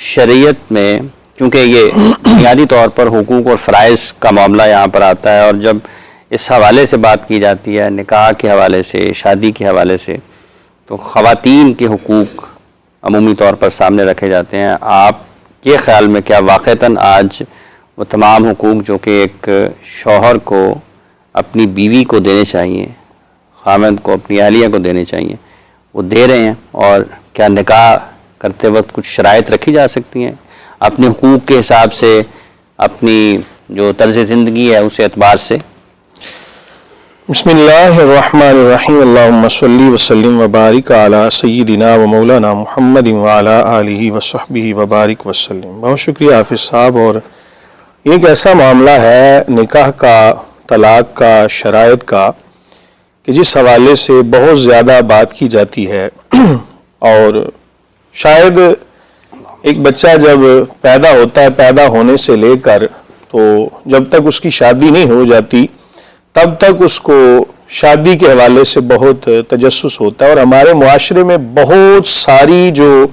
شریعت میں چونکہ یہ بنیادی طور پر حقوق اور فرائض کا معاملہ یہاں پر آتا ہے، اور جب اس حوالے سے بات کی جاتی ہے، نکاح کے حوالے سے، شادی کے حوالے سے، تو خواتین کے حقوق عمومی طور پر سامنے رکھے جاتے ہیں. آپ کے خیال میں کیا واقعتاً آج وہ تمام حقوق جو کہ ایک شوہر کو اپنی بیوی کو دینے چاہیے، خاوند کو اپنی اہلیہ کو دینے چاہیے، وہ دے رہے ہیں؟ اور کیا نکاح کرتے وقت کچھ شرائط رکھی جا سکتی ہیں اپنے حقوق کے حساب سے، اپنی جو طرز زندگی ہے اس اعتبار سے؟ بسم اللہ الرحمن الرحیم. اللہم صلی وسلم وبارک علی سیدنا و مولانا محمد وعلی آلہ وصحبہ وبارک وسلم. بہت شکریہ حافظ صاحب. اور یہ ایک ایسا معاملہ ہے نکاح کا، طلاق کا، شرائط کا، کہ جس حوالے سے بہت زیادہ بات کی جاتی ہے. اور شاید ایک بچہ جب پیدا ہوتا ہے، پیدا ہونے سے لے کر تو جب تک اس کی شادی نہیں ہو جاتی تب تک اس کو شادی کے حوالے سے بہت تجسس ہوتا ہے. اور ہمارے معاشرے میں بہت ساری جو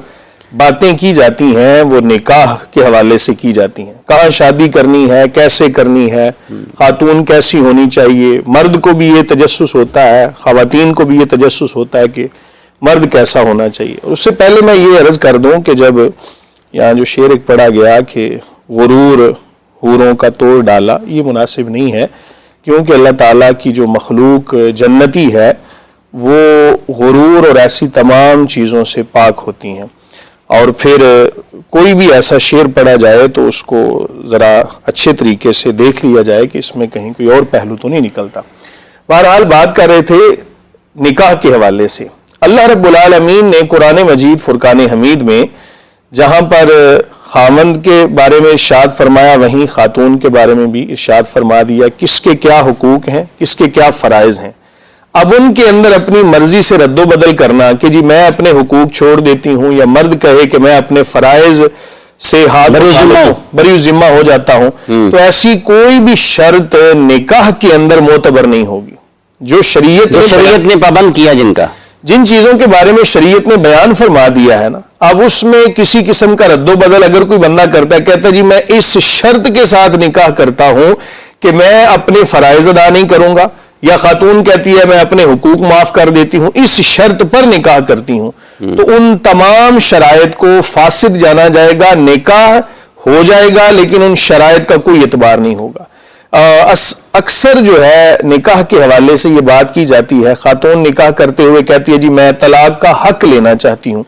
باتیں کی جاتی ہیں وہ نکاح کے حوالے سے کی جاتی ہیں. کہاں شادی کرنی ہے، کیسے کرنی ہے، خاتون کیسی ہونی چاہیے. مرد کو بھی یہ تجسس ہوتا ہے، خواتین کو بھی یہ تجسس ہوتا ہے کہ مرد کیسا ہونا چاہیے. اور اس سے پہلے میں یہ عرض کر دوں کہ جب یہاں جو شعر ایک پڑھا گیا کہ غرور حوروں کا توڑ ڈالا، یہ مناسب نہیں ہے، کیونکہ اللہ تعالیٰ کی جو مخلوق جنتی ہے وہ غرور اور ایسی تمام چیزوں سے پاک ہوتی ہیں. اور پھر کوئی بھی ایسا شعر پڑھا جائے تو اس کو ذرا اچھے طریقے سے دیکھ لیا جائے کہ اس میں کہیں کوئی اور پہلو تو نہیں نکلتا. بہرحال بات کر رہے تھے نکاح کے حوالے سے. اللہ رب العالمین نے قرآن مجید فرقان حمید میں جہاں پر خاوند کے بارے میں ارشاد فرمایا، وہیں خاتون کے بارے میں بھی ارشاد فرما دیا کس کے کیا حقوق ہیں، کس کے کیا فرائض ہیں. اب ان کے اندر اپنی مرضی سے رد و بدل کرنا کہ جی میں اپنے حقوق چھوڑ دیتی ہوں، یا مرد کہے کہ میں اپنے فرائض سے بری ذمہ ہو جاتا ہوں، تو ایسی کوئی بھی شرط نکاح کے اندر معتبر نہیں ہوگی. جو شریعت نے پابند کیا، جن چیزوں کے بارے میں شریعت نے بیان فرما دیا ہے نا، اب اس میں کسی قسم کا رد و بدل اگر کوئی بندہ کرتا ہے، کہتا ہے جی میں اس شرط کے ساتھ نکاح کرتا ہوں کہ میں اپنے فرائض ادا نہیں کروں گا، یا خاتون کہتی ہے میں اپنے حقوق معاف کر دیتی ہوں، اس شرط پر نکاح کرتی ہوں، تو ان تمام شرائط کو فاسد جانا جائے گا. نکاح ہو جائے گا لیکن ان شرائط کا کوئی اعتبار نہیں ہوگا. اکثر جو ہے نکاح کے حوالے سے یہ بات کی جاتی ہے، خاتون نکاح کرتے ہوئے کہتی ہے جی میں طلاق کا حق لینا چاہتی ہوں.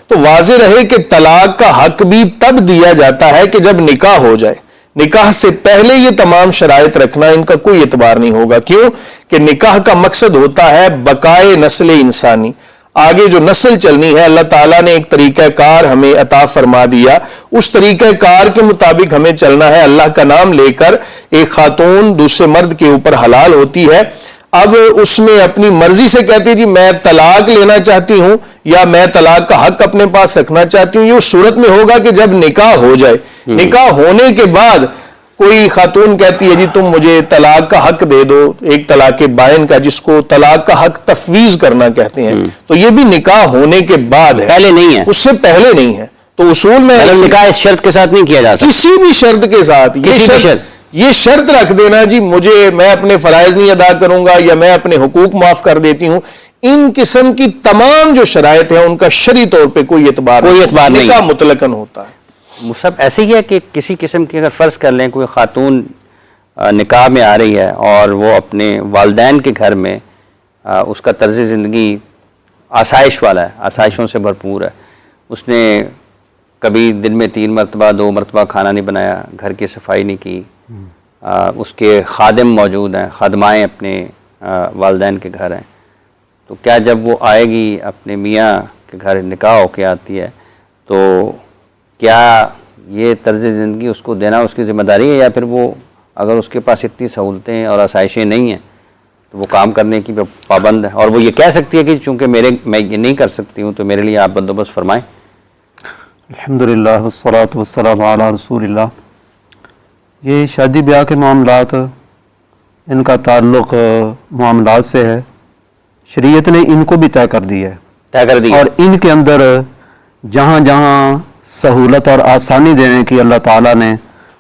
تو واضح رہے کہ طلاق کا حق بھی تب دیا جاتا ہے کہ جب نکاح ہو جائے. نکاح سے پہلے یہ تمام شرائط رکھنا ان کا کوئی اعتبار نہیں ہوگا. کیوں کہ نکاح کا مقصد ہوتا ہے بقائے نسل انسانی. آگے جو نسل چلنی ہے اللہ تعالیٰ نے ایک طریقہ کار ہمیں عطا فرما دیا، اس طریقہ کار کے مطابق ہمیں چلنا ہے. اللہ کا نام لے کر ایک خاتون دوسرے مرد کے اوپر حلال ہوتی ہے. اب اس میں اپنی مرضی سے کہتی ہے جی میں طلاق لینا چاہتی ہوں یا میں طلاق کا حق اپنے پاس رکھنا چاہتی ہوں. یہ اس صورت میں ہوگا کہ جب نکاح ہو جائے. نکاح ہونے کے بعد کوئی خاتون کہتی ہے جی تم مجھے طلاق کا حق دے دو، ایک طلاق بائن کا، جس کو طلاق کا حق تفویض کرنا کہتے ہیں، تو یہ بھی نکاح ہونے کے بعد ہے، پہلے نہیں ہے، اس سے پہلے نہیں ہے. تو اصول میں نکاح اس شرط کے ساتھ نہیں کیا جا سکتا، کسی بھی شرط کے ساتھ یہ شرط رکھ دینا جی میں اپنے فرائض نہیں ادا کروں گا یا میں اپنے حقوق معاف کر دیتی ہوں. ان قسم کی تمام جو شرائط ہیں ان کا شرعی طور پہ کوئی اعتبار نہیں، نکاح مطلقاً ہوتا ہے. سب ایسے ہی ہے کہ کسی قسم کی اگر فرض کر لیں کوئی خاتون نکاح میں آ رہی ہے اور وہ اپنے والدین کے گھر میں اس کا طرز زندگی آسائش والا ہے، آسائشوں سے بھرپور ہے، اس نے کبھی دن میں 3 مرتبہ 2 مرتبہ کھانا نہیں بنایا، گھر کی صفائی نہیں کی، اس کے خادم موجود ہیں، خادمائیں اپنے والدین کے گھر ہیں، تو کیا جب وہ آئے گی اپنے میاں کے گھر نکاح ہو کے آتی ہے تو کیا یہ طرز زندگی اس کو دینا اس کی ذمہ داری ہے، یا پھر وہ اگر اس کے پاس اتنی سہولتیں اور آسائشیں نہیں ہیں تو وہ کام کرنے کی پابند ہے، اور وہ یہ کہہ سکتی ہے کہ چونکہ میں یہ نہیں کر سکتی ہوں تو میرے لیے آپ بندوبست فرمائیں؟ الحمدللہ والصلاة والسلام علی رسول اللہ. یہ شادی بیاہ کے معاملات، ان کا تعلق معاملات سے ہے. شریعت نے ان کو بھی طے کر دی ہے، اور ان کے اندر جہاں جہاں سہولت اور آسانی دینے کی اللہ تعالیٰ نے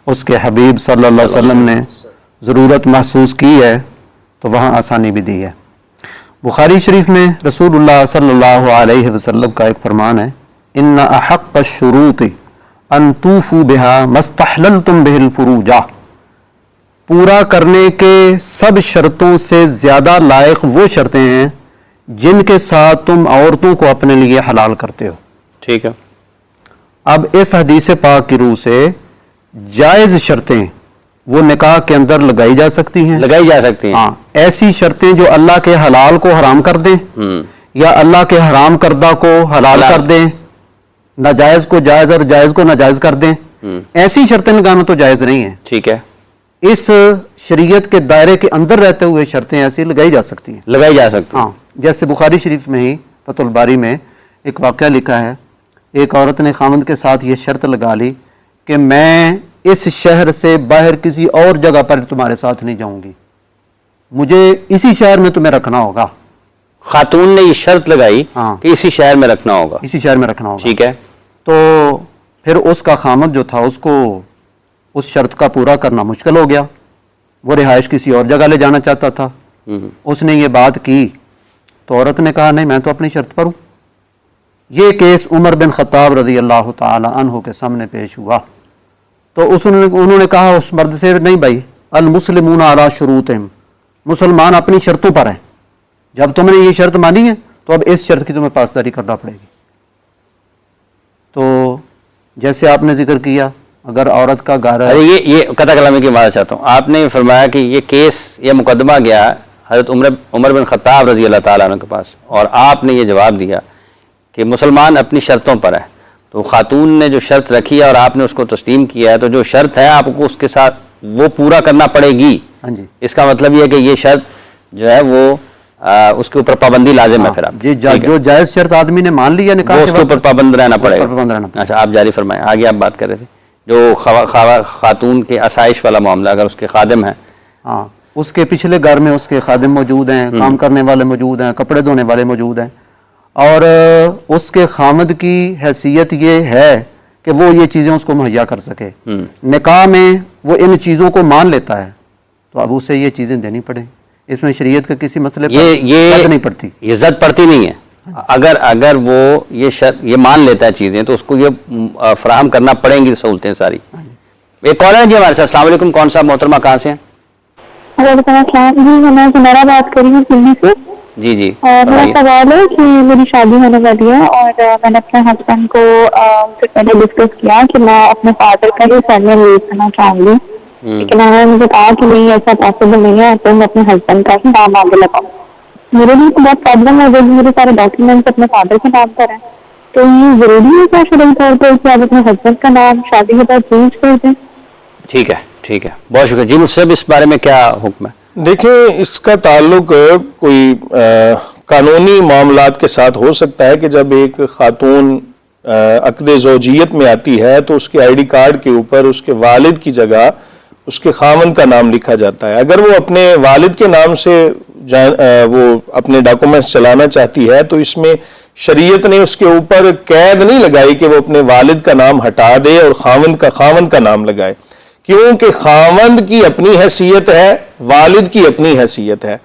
اس کے حبیب صلی اللہ علیہ وسلم نے ضرورت محسوس کی ہے تو وہاں آسانی بھی دی ہے۔ بخاری شریف میں رسول اللہ صلی اللہ علیہ وسلم کا ایک فرمان ہے، ان احق الشروط ان توفوا بها ما استحللتم به الفروج، پورا کرنے کے سب شرطوں سے زیادہ لائق وہ شرطیں ہیں جن کے ساتھ تم عورتوں کو اپنے لیے حلال کرتے ہو۔ ٹھیک ہے، اب اس حدیث پاک کی روح سے جائز شرطیں وہ نکاح کے اندر لگائی جا سکتی ہیں، لگائی جا سکتی ہیں۔ ہاں، ایسی شرطیں جو اللہ کے حلال کو حرام کر دیں یا اللہ کے حرام کردہ کو حلال کر دیں، ناجائز کو جائز اور جائز کو ناجائز کر دیں، ایسی شرطیں لگانا تو جائز نہیں ہے۔ ٹھیک ہے، اس شریعت کے دائرے کے اندر رہتے ہوئے شرطیں ایسی لگائی جا سکتی ہیں۔ لگائی جا سکتی ہیں۔ ہاں، جیسے بخاری شریف میں ہی فتح الباری میں ایک واقعہ لکھا ہے، ایک عورت نے خاوند کے ساتھ یہ شرط لگا لی کہ میں اس شہر سے باہر کسی اور جگہ پر تمہارے ساتھ نہیں جاؤں گی، مجھے اسی شہر میں تمہیں رکھنا ہوگا۔ خاتون نے یہ شرط لگائی ہاں، کہ اسی شہر میں رکھنا ہوگا۔ اسی شہر میں رکھنا ہوگا۔ ٹھیک ہے، تو پھر اس کا خامد جو تھا اس کو اس شرط کا پورا کرنا مشکل ہو گیا، وہ رہائش کسی اور جگہ لے جانا چاہتا تھا۔ اس نے یہ بات کی تو عورت نے کہا نہیں، میں تو اپنی شرط پر ہوں۔ یہ کیس عمر بن خطاب رضی اللہ تعالی عنہ کے سامنے پیش ہوا تو انہوں نے کہا اس مرد سے، نہیں بھائی، المسلمون علی شروطہم، مسلمان اپنی شرطوں پر ہیں، جب تم نے یہ شرط مانی ہے تو اب اس شرط کی تمہیں پاسداری کرنا پڑے گی۔ تو جیسے آپ نے ذکر کیا، اگر عورت کا گھر ہے، یہ قطع کلامی کی بات چاہتا ہوں، آپ نے فرمایا کہ یہ کیس یا مقدمہ گیا حضرت عمر بن خطاب رضی اللہ تعالیٰ عنہ کے پاس، اور آپ نے یہ جواب دیا کہ مسلمان اپنی شرطوں پر ہے، تو خاتون نے جو شرط رکھی ہے اور آپ نے اس کو تسلیم کیا ہے، تو جو شرط ہے آپ کو اس کے ساتھ وہ پورا کرنا پڑے گی۔ ہاں جی، اس کا مطلب یہ ہے کہ یہ شرط جو ہے وہ اس کے اوپر پابندی لازم ہے۔ پھر آپ جو جائز شرط آدمی نے مان لیا نکاح اس کے اوپر پابند رہنا پڑے گا۔ گا۔ اچھا، آپ جاری فرمائیں، آگے آپ بات کر رہے تھے جو خاتون کے آسائش والا معاملہ، اگر اس کے خادم ہیں، ہاں، اس کے پچھلے گھر میں اس کے خادم موجود ہیں، کام کرنے والے موجود ہیں، کپڑے دھونے والے موجود ہیں، اور اس کے خامد کی حیثیت یہ ہے کہ وہ یہ چیزیں اس کو مہیا کر سکے، نکاح میں وہ ان چیزوں کو مان لیتا ہے تو اب اسے یہ چیزیں دینی پڑیں۔ اس میں شریعت کے کسی مسئلے پر زد نہیں پڑتی، یہ زد پڑتی نہیں ہے۔ اگر وہ یہ مان لیتا ہے چیزیں تو اس کو یہ فراہم کرنا پڑیں گی سہولتیں ساری۔ ایک کالر ہے جی ہمارے ساتھ، السلام علیکم، کون صاحب محترمہ، کہاں سے ہیں؟ وعلیکم السلام جی، میں زمرہ بات کر رہی ہوں دلی سے۔ جی جی، میرا سوال ہے کہ میری شادی ہونے والی ہے اور میں نے اپنے ہسبینڈ کو سے پہلے ڈسکس کیا کہ میں اپنے فادر کا ہی سرنیم یوز کرنا چاہوں گی، لیکن انہوں نے مجھے کہا کہ نہیں، ایسا پاسبل نہیں ہے، تو میں اپنے ہسبینڈ کا ہی نام آگے لگاؤں۔ میرے لیے تو بہت پرابلم ہو جائے گی، میرے سارے ڈاکیومنٹس اپنے فادر کے نام پر ہیں، تو یہ ضروری ہے کیا شرعی طور پر کہ آپ اپنے ہسبینڈ کا نام شادی کے بعد چینج کر دیں؟ ٹھیک ہے، ٹھیک ہے، بہت شکریہ جی۔ مجھ سے اس بارے میں کیا حکم ہے؟ دیکھیں، اس کا تعلق کوئی قانونی معاملات کے ساتھ ہو سکتا ہے کہ جب ایک خاتون عقد زوجیت میں آتی ہے تو اس کے آئی ڈی کارڈ کے اوپر اس کے والد کی جگہ اس کے خاوند کا نام لکھا جاتا ہے۔ اگر وہ اپنے والد کے نام سے وہ اپنے ڈاکومنٹس چلانا چاہتی ہے تو اس میں شریعت نے اس کے اوپر قید نہیں لگائی کہ وہ اپنے والد کا نام ہٹا دے اور خاوند کا نام لگائے، کیونکہ خاوند کی اپنی حیثیت ہے، والد کی اپنی حیثیت ہے۔